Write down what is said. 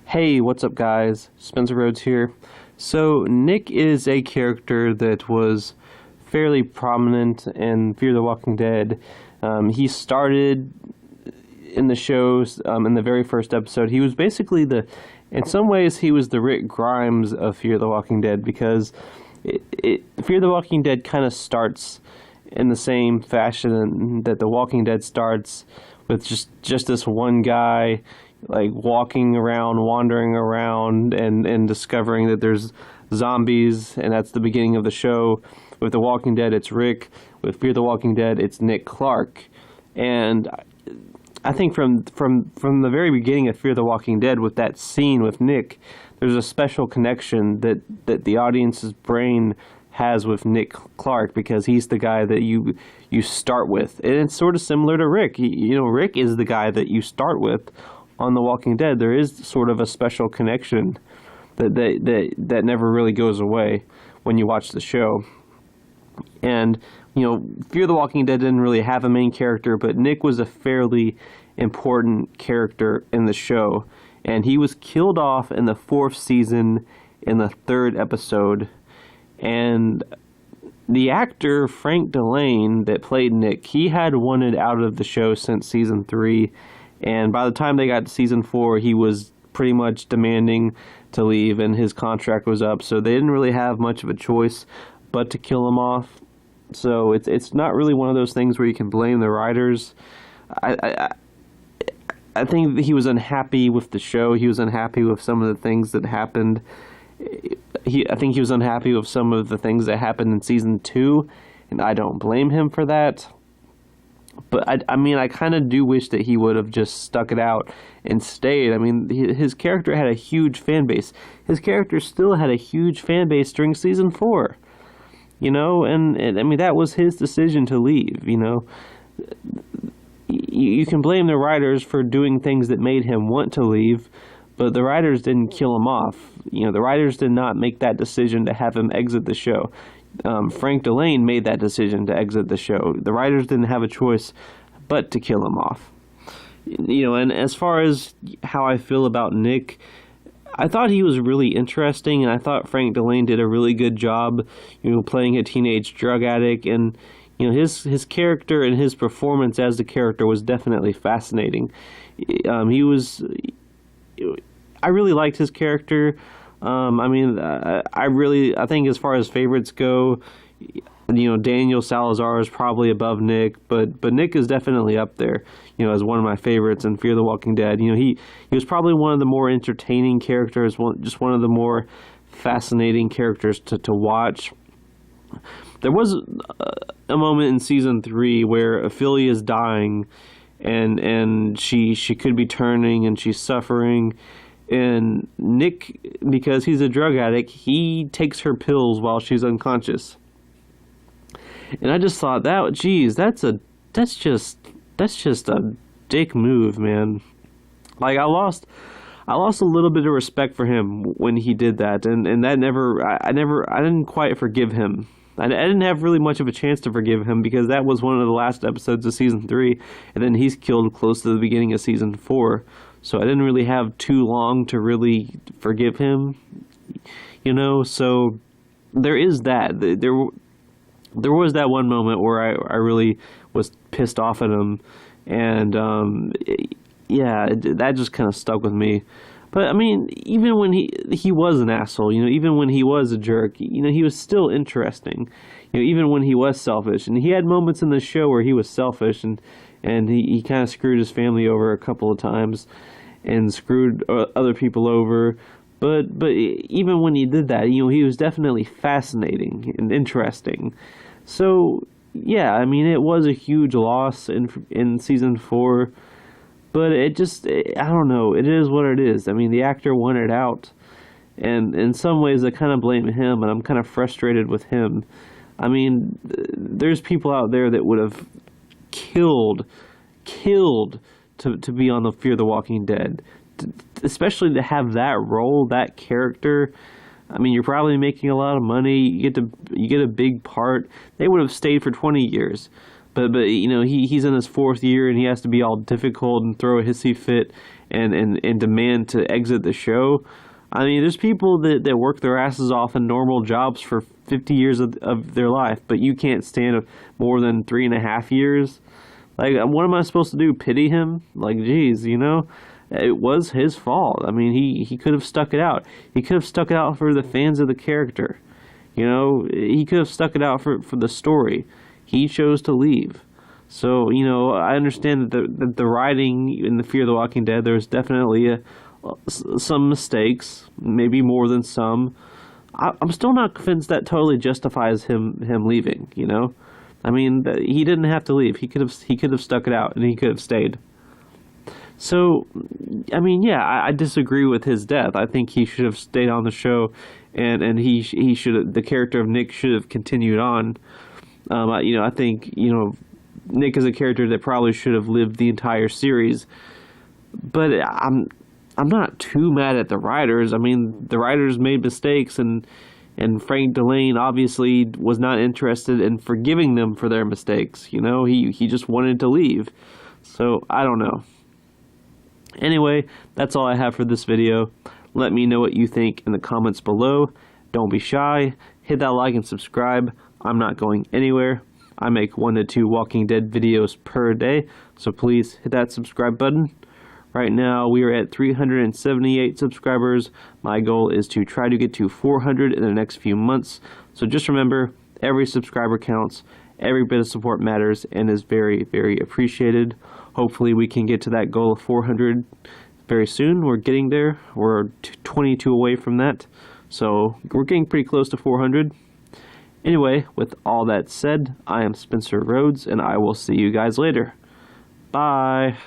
Hey, what's up, guys? Spencer Rhodes here. So, Nick is a character that was fairly prominent in Fear the Walking Dead. He started in the shows in the very first episode. He was basically in some ways, he was the Rick Grimes of Fear the Walking Dead because Fear the Walking Dead kind of starts in the same fashion that The Walking Dead starts, with just this one guy like walking around, wandering around, and discovering that there's zombies, and that's the beginning of the show. With The Walking Dead, it's Rick. With Fear the Walking Dead, it's Nick Clark. And I think from the very beginning of Fear the Walking Dead, with that scene with Nick, there's a special connection that the audience's brain has with Nick Clark, because he's the guy that you start with. And it's sort of similar to Rick. Rick is the guy that you start with on The Walking Dead. There is sort of a special connection that never really goes away when you watch the show. And Fear the Walking Dead didn't really have a main character, but Nick was a fairly important character in the show, and he was killed off in the 4th season in the 3rd episode. And the actor Frank Delane that played Nick, he had wanted out of the show since season 3, and by the time they got to season 4, he was pretty much demanding to leave, and his contract was up, so they didn't really have much of a choice but to kill him off. So it's not really one of those things where you can blame the writers. I think that he was unhappy with the show. He was unhappy with some of the things that happened. I think he was unhappy with some of the things that happened in season 2, and I don't blame him for that. But I kind of do wish that he would have just stuck it out and stayed. I mean, his character had a huge fan base. His character still had a huge fan base during season 4. And I mean, that was his decision to leave. You can blame the writers for doing things that made him want to leave, but the writers didn't kill him off. The writers did not make that decision to have him exit the show. Frank Delane made that decision to exit the show. The writers didn't have a choice but to kill him off. And as far as how I feel about Nick, I thought he was really interesting, and I thought Frank Delane did a really good job, playing a teenage drug addict, and his character and his performance as the character was definitely fascinating. I really liked his character. I think as far as favorites go, Daniel Salazar is probably above Nick, but Nick is definitely up there, as one of my favorites in Fear the Walking Dead. He was probably one of the more entertaining characters, just one of the more fascinating characters to watch. There was a moment in season 3 where Ophelia is dying, and she could be turning, and she's suffering. And Nick, because he's a drug addict, he takes her pills while she's unconscious. And I just thought that's just a dick move, man. Like, I lost a little bit of respect for him when he did that, and that I didn't quite forgive him. I didn't have really much of a chance to forgive him, because that was one of the last episodes of season 3, and then he's killed close to the beginning of season 4. So I didn't really have too long to really forgive him, so there is that. There was that one moment where I really was pissed off at him, and that just kind of stuck with me. But I mean, even when he was an asshole, even when he was a jerk, he was still interesting. Even when he was selfish, and he had moments in the show where he was selfish, and he kind of screwed his family over a couple of times, and screwed other people over. But even when he did that, he was definitely fascinating and interesting. So yeah, I mean, it was a huge loss in season 4. But I don't know. It is what it is. I mean, the actor wanted out, and in some ways I kind of blame him, and I'm kind of frustrated with him. I mean, there's people out there that would have killed to be on the Fear the Walking Dead, especially to have that role, that character. I mean, you're probably making a lot of money. You get a big part. They would have stayed for 20 years. But he's in his 4th year, and he has to be all difficult and throw a hissy fit and demand to exit the show. I mean, there's people that work their asses off in normal jobs for 50 years of their life, but you can't stand more than 3.5 years. Like, what am I supposed to do? Pity him? Like, geez, you know? It was his fault. I mean, he could have stuck it out. He could have stuck it out for the fans of the character. You know, he could have stuck it out for the story. He chose to leave. So, you know, I understand that the writing in the Fear the Walking Dead, there's definitely some mistakes, maybe more than some. I'm still not convinced that totally justifies him leaving, you know? I mean, he didn't have to leave. He could have stuck it out, and he could have stayed. So, I mean, yeah, I disagree with his death. I think he should have stayed on the show, and he should, the character of Nick should have continued on. You know, I think, you know, Nick is a character that probably should have lived the entire series. But I'm not too mad at the writers. I mean, the writers made mistakes, and Frank Delane obviously was not interested in forgiving them for their mistakes. You know, he just wanted to leave. So, I don't know. Anyway, that's all I have for this video. Let me know what you think in the comments below. Don't be shy. Hit that like and subscribe. I'm not going anywhere. I make 1 to 2 Walking Dead videos per day, so please hit that subscribe button. Right now, we are at 378 subscribers. My goal is to try to get to 400 in the next few months. So just remember, every subscriber counts. Every bit of support matters and is very, very appreciated. Hopefully we can get to that goal of 400 very soon. We're getting there. We're 22 away from that. So we're getting pretty close to 400. Anyway, with all that said, I am Spencer Rhodes, and I will see you guys later. Bye.